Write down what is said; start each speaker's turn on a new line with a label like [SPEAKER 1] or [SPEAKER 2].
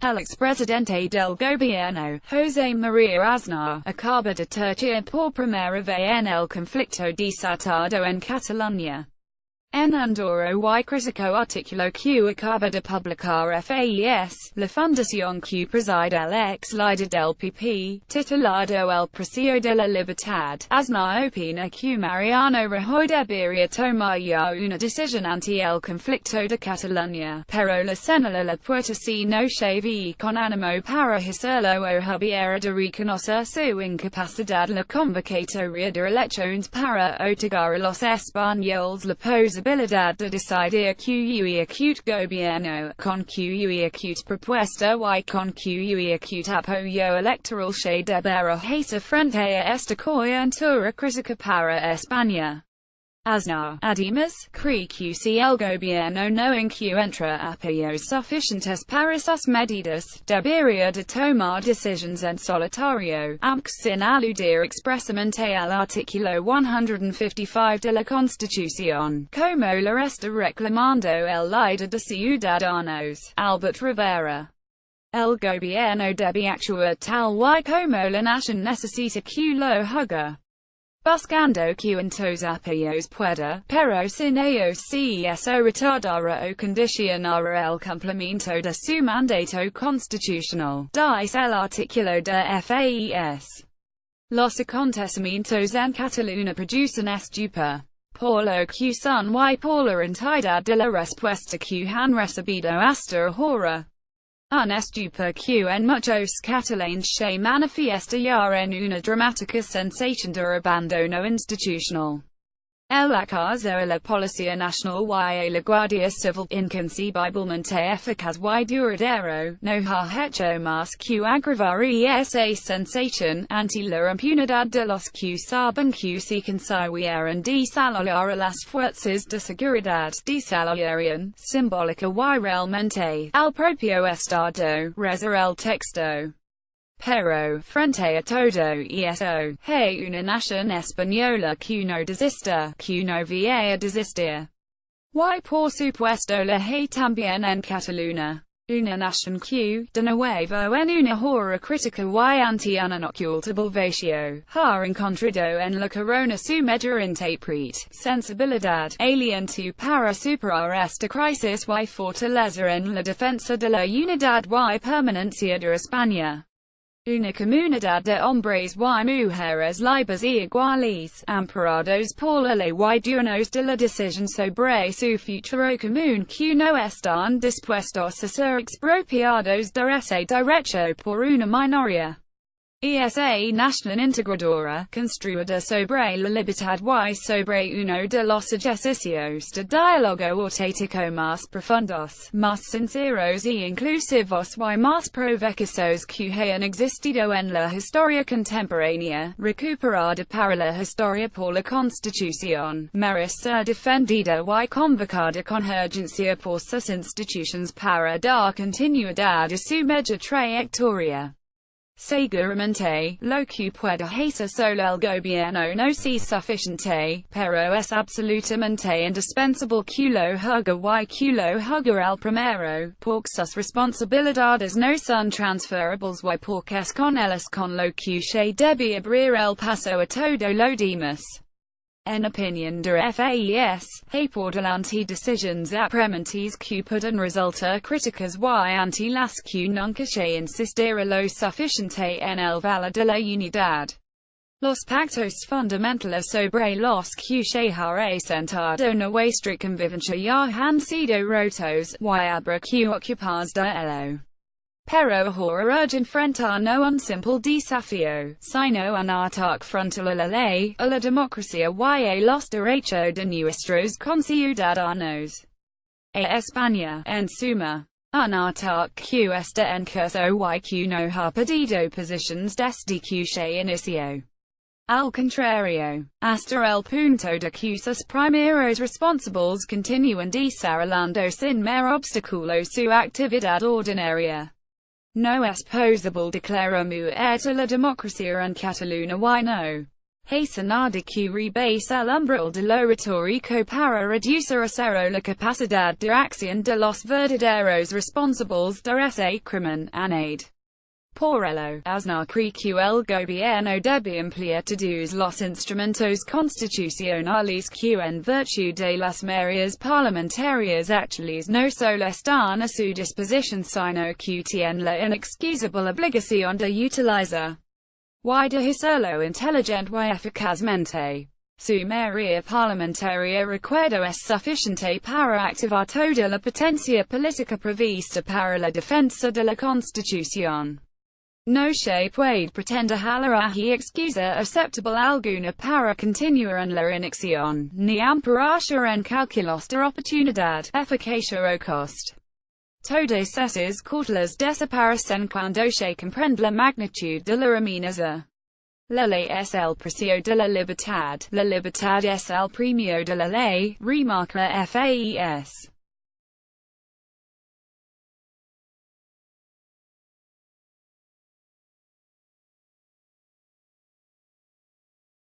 [SPEAKER 1] el expresidente del Gobierno, José María Aznar, acaba de terciar por primera vez en el conflicto desatado en Catalunya. En un duro y crítico artículo que acaba de publicar Faes, la Fundación que preside el ex líder del PP, titulado El Precio de la Libertad, Aznar opina que Mariano Rajoy debería tomar ya una decisión ante el conflicto de Catalunya, pero la señala la puerta si no se ve con ánimo para hacerlo o hubiera de reconocer su incapacidad. La convocatoria de elecciones para otorgar a los españoles la posibilidad de decidir que acute gobierno, con que acute propuesta y con que acute apoyo electoral se deberá hacer frente a esta coyuntura crítica para España. Aznar, además, cree que si el gobierno no encuentra apoyos suficientes para sus medidas, debería de tomar decisiones en solitario, aunque sin aludir expresamente al artículo 155 de la Constitución, como lo está reclamando el líder de Ciudadanos, Albert Rivera. El gobierno debe actuar tal y como la nación necesita que lo haga, buscando cuantos apoyos pueda, pero sin ellos si eso retardará o condicionará el cumplimiento de su mandato constitucional, dice el artículo de Faes. Los acontecimientos en Catalunya producen estupor, por lo que son y por la entidad de la respuesta que han recibido hasta ahora. Un estupor que en muchos catalanes se manifiesta ya en una dramática sensación de abandono institucional. El acaso a la Policía Nacional y a la Guardia Civil, inconcebiblemente eficaz y duradero, no ha hecho más que agravar esa sensación, ante la impunidad de los que saben que si consiguieran desalojar a las fuerzas de seguridad, desalojarían, simbólica y realmente, al propio Estado, rezar el texto. Pero, frente a todo eso, hay una nación española que no desista, que no va a desistir. Y por supuesto la hay también en Catalunya. Una nación que, de nuevo en una hora crítica y ante un inocultable vacío, ha encontrado en la corona su mayor interprete, sensibilidad, aliento para superar esta crisis y fortaleza en la defensa de la unidad y permanencia de España. Una comunidad de hombres y mujeres libres y iguales, amparados por la ley y dueños de la decisión sobre su futuro común que no están dispuestos a ser expropiados de ese derecho por una minoría. Esa nación integradora, construida sobre la libertad y sobre uno de los ejercicios de diálogo auténtico más profundos, más sinceros y inclusivos y más provechosos que hayan existido en la historia contemporánea, recuperada para la historia por la Constitución, merece ser defendida y convocada con urgencia por sus instituciones para dar continuidad a su media trayectoria. Seguramente, lo que puede hacer solo el gobierno no es suficiente, pero es absolutamente indispensable que lo haga y que lo haga el primero, porque sus responsabilidades no son transferables y porque es con ellas con lo que se debe abrir el paso a todo lo demás. En opinión de Faes, hay por delante decisiones apremiantes que pueden resultar críticas y ante las que nunca se insistirá lo suficiente en el valor de la unidad. Los pactos fundamentales sobre los que se ha sentado nuestra convivencia ya han sido rotos, y habrá que ocuparse de ello. Pero ahora urge enfrentar no un simple desafío, sino un ataque frontal a la ley, a la democracia y a los derechos de nuestros conciudadanos. A España, en suma. Un ataque que está en curso y que no ha perdido posiciones desde que se inició. Al contrario, hasta el punto de que sus primeros responsables continúan desarrollando sin mero obstáculo su actividad ordinaria. No es posible declarar muerta la democracia en Catalunya y no Hacenada que rebase el umbral de lo retórico para reducir a cero la capacidad de acción de los verdaderos responsables de ese crimen, añade. Por ello, Aznar cree que el gobierno debe emplear todos los instrumentos constitucionales que en virtud de las medidas parlamentarias actuales no solo están a su disposición sino que tiene la inexcusable obligación de utilizar y de hacerlo inteligente y eficazmente. Su mayoría parlamentaria recuerdo es suficiente para activar toda la potencia política prevista para la defensa de la Constitución. No se puede pretender hallar y excusa aceptable alguna para continuar en la inacción, ni ampararse en cálculos de oportunidad, eficacia o coste. Todas esas cautela's desaparecen cuando se comprende la magnitud de la amenaza. La ley es el precio de la libertad es el premio de la ley, remarca Faes.